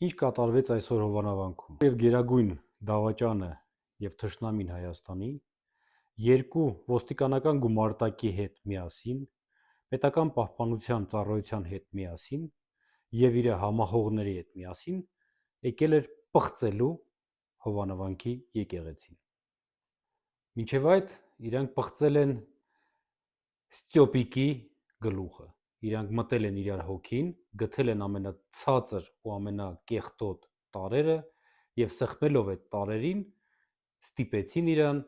Ինչ կատարվեց այսօր Հովանավանքում։ Եվ գերագույն դավաճանը եւ թշնամին Հայաստանի երկու ոստիկանական գումարտակի հետ միասին, պետական պահպանության ծառայության հետ միասին եւ իր համահողների հետ միասին եկել էր պղծելու Հովանավանքի եկեղեցին։ Մինչև այդ իրանք պղծել են Ստյոպիկի գլուխը։ Իրանք մտել են իրար հոգին, գտել են ամենացածր ու ամենակեղտոտ տարերը եւ սխմելով այդ տարերին ստիպեցին իրան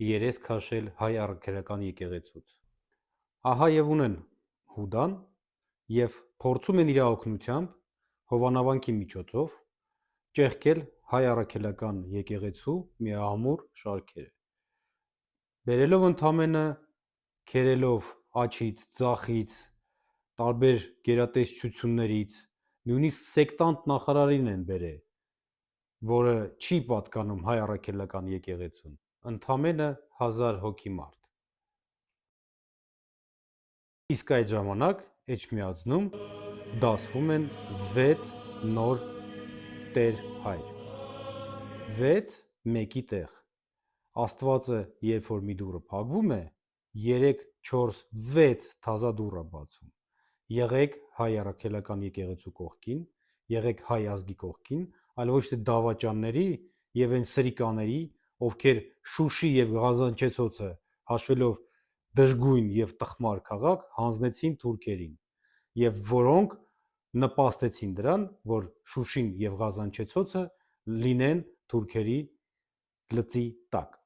երես քաշել հայ առաքելական եկեղեցուց։ Ահա եւ ունեն Հուդան եւ փորձում են իր օգնությամբ Հովանավանքի միջոցով ճեղքել հայ առաքելական եկեղեցու միահամուռ շարքերը։ Բերելով ընդամենը քերելով աչից, ձախից, տարբեր գերատեսչություններից, նույնիսկ սեկտանտ նախարարին են բերել, որը չի պատկանում հայ առաքելական եկեղեցուն, ընդամենը 1000 հոգի մարդ։ Իսկ այդ ժամանակ Էջմիածնում դասվում են 6 նոր տեր հայր։ 6 մեկի տեղ։ Աստվածը, երբ որ մի դուռը փակվում է, 3, 4, 6 թազա դուռ է բացում։ Եղեք հայ առաքելական եկեղեցու կողքին, եղեք հայ ազգի կողքին, այլ ոչ թե դավաճանների եւ այն սրիկաների, ովքեր Շուշի եւ Ղազանչեցոցը հաշվելով դժգույն եւ տխմար քաղաք հանձնեցին թուրքերին եւ որոնք նպաստեցին դրան, որ Շուշին եւ Ղազանչեցոցը լինեն թուրքերի լծի տակ։